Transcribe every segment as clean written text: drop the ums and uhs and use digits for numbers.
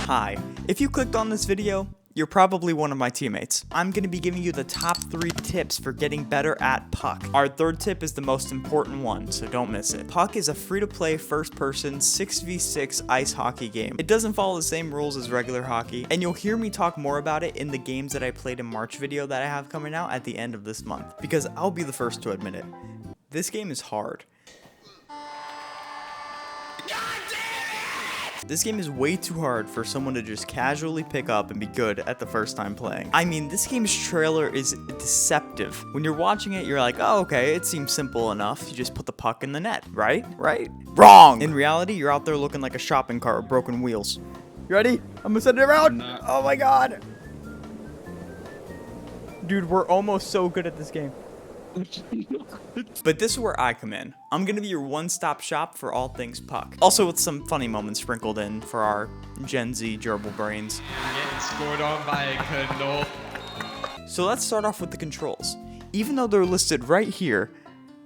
Hi, if you clicked on this video, you're probably one of my teammates. I'm going to be giving you the top 3 tips for getting better at Puck. Our third tip is the most important one, so don't miss it. Puck is a free-to-play first-person 6v6 ice hockey game. It doesn't follow the same rules as regular hockey, and you'll hear me talk more about it in the games that I played in March video that I have coming out at the end of this month, because I'll be the first to admit it. This game is hard. This game is way too hard for someone to just casually pick up and be good at the first time playing. I mean, this game's trailer is deceptive. When you're watching it, you're like, oh, okay, it seems simple enough. You just put the puck in the net, right? Wrong! In reality, you're out there looking like a shopping cart with broken wheels. You ready? I'm gonna send it around. Oh my god. Dude, we're almost so good at this game. But this is where I come in. I'm gonna be your one-stop shop for all things Puck. Also with some funny moments sprinkled in for our Gen Z gerbil brains. Getting scored on by a Canoe. So let's start off with the controls. Even though they're listed right here,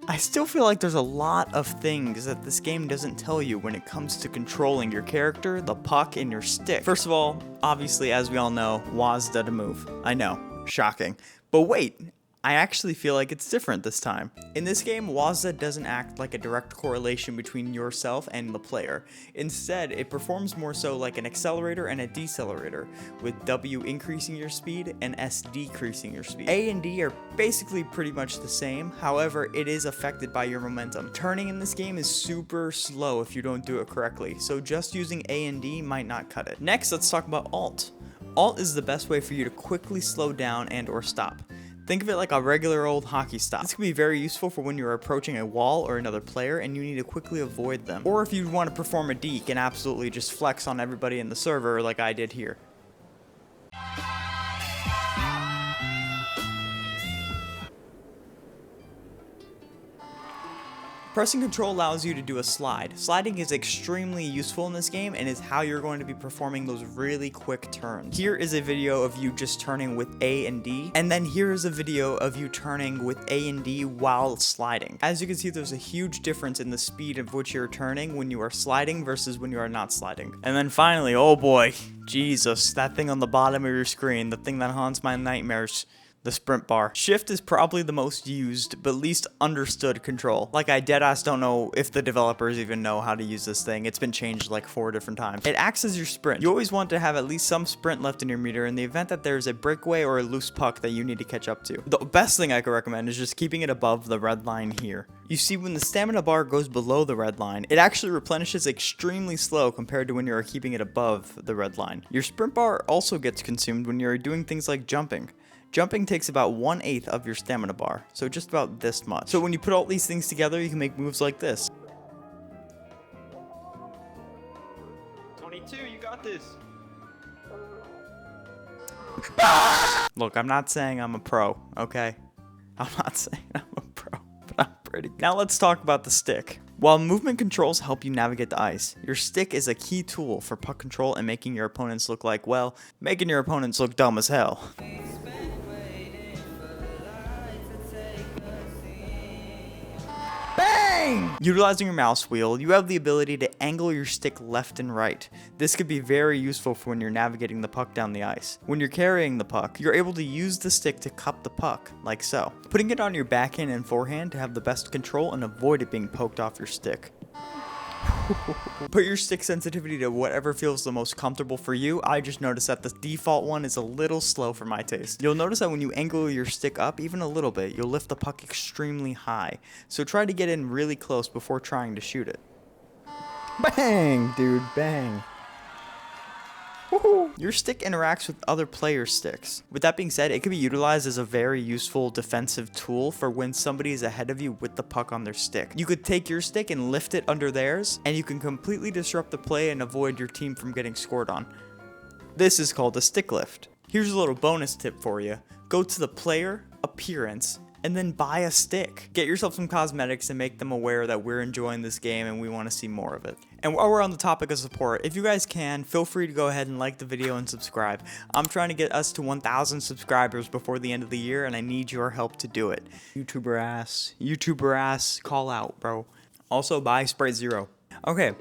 I still feel like there's a lot of things that this game doesn't tell you when it comes to controlling your character, the puck, and your stick. First of all, obviously, as we all know, WASD to move. I know, shocking. But wait, I actually feel like it's different this time. In this game, WASD doesn't act like a direct correlation between yourself and the player. Instead, it performs more so like an accelerator and a decelerator, with W increasing your speed and S decreasing your speed. A and D are basically pretty much the same, however, it is affected by your momentum. Turning in this game is super slow if you don't do it correctly, so just using A and D might not cut it. Next, let's talk about Alt. Alt is the best way for you to quickly slow down and or stop. Think of it like a regular old hockey stop. This can be very useful for when you're approaching a wall or another player and you need to quickly avoid them. Or if you want to perform a deke and absolutely just flex on everybody in the server like I did here. Pressing control allows you to do a slide. Sliding is extremely useful in this game and is how you're going to be performing those really quick turns. Here is a video of you just turning with A and D, and then here is a video of you turning with A and D while sliding. As you can see, there's a huge difference in the speed of which you're turning when you are sliding versus when you are not sliding. And then finally, oh boy, Jesus, that thing on the bottom of your screen, the thing that haunts my nightmares. The sprint bar. Shift is probably the most used, but least understood control. Like I deadass don't know if the developers even know how to use this thing. It's been changed like 4 different times. It acts as your sprint. You always want to have at least some sprint left in your meter in the event that there's a breakaway or a loose puck that you need to catch up to. The best thing I could recommend is just keeping it above the red line here. You see, when the stamina bar goes below the red line, it actually replenishes extremely slow compared to when you are keeping it above the red line. Your sprint bar also gets consumed when you're doing things like jumping. Jumping takes about 1/8 of your stamina bar, so just about this much. So when you put all these things together, you can make moves like this. 22, you got this. Look, I'm not saying I'm a pro, okay? I'm not saying I'm a pro, but I'm pretty good. Now let's talk about the stick. While movement controls help you navigate the ice, your stick is a key tool for puck control and making your opponents look like, well, making your opponents look dumb as hell. Bang! Utilizing your mouse wheel, you have the ability to angle your stick left and right. This could be very useful for when you're navigating the puck down the ice. When you're carrying the puck, you're able to use the stick to cup the puck, like so. Putting it on your backhand and forehand to have the best control and avoid it being poked off your stick. Put your stick sensitivity to whatever feels the most comfortable for you. I just noticed that the default one is a little slow for my taste. You'll notice that when you angle your stick up even a little bit, you'll lift the puck extremely high. So try to get in really close before trying to shoot it. Bang, dude, bang. Woohoo! Your stick interacts with other players' sticks. With that being said, it can be utilized as a very useful defensive tool for when somebody is ahead of you with the puck on their stick. You could take your stick and lift it under theirs, and you can completely disrupt the play and avoid your team from getting scored on. This is called a stick lift. Here's a little bonus tip for you. Go to the player, appearance, and then buy a stick. Get yourself some cosmetics and make them aware that we're enjoying this game and we want to see more of it. And while we're on the topic of support, if you guys can, feel free to go ahead and like the video and subscribe. I'm trying to get us to 1,000 subscribers before the end of the year, and I need your help to do it. YouTuber ass, call out, bro. Also, buy Sprite Zero. Okay,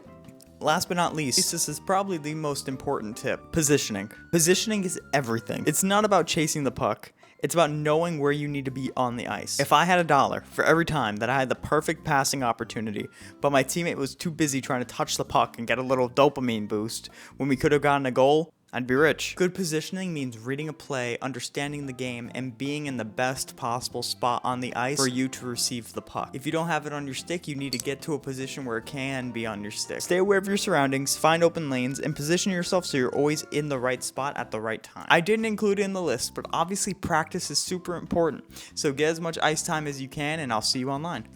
Last but not least, this is probably the most important tip: positioning. Positioning is everything. It's not about chasing the puck. It's about knowing where you need to be on the ice. If I had $1 for every time that I had the perfect passing opportunity, but my teammate was too busy trying to touch the puck and get a little dopamine boost when we could have gotten a goal, I'd be rich. Good positioning means reading a play, understanding the game, and being in the best possible spot on the ice for you to receive the puck. If you don't have it on your stick, you need to get to a position where it can be on your stick. Stay aware of your surroundings, find open lanes, and position yourself so you're always in the right spot at the right time. I didn't include it in the list, but obviously practice is super important. So get as much ice time as you can, and I'll see you online.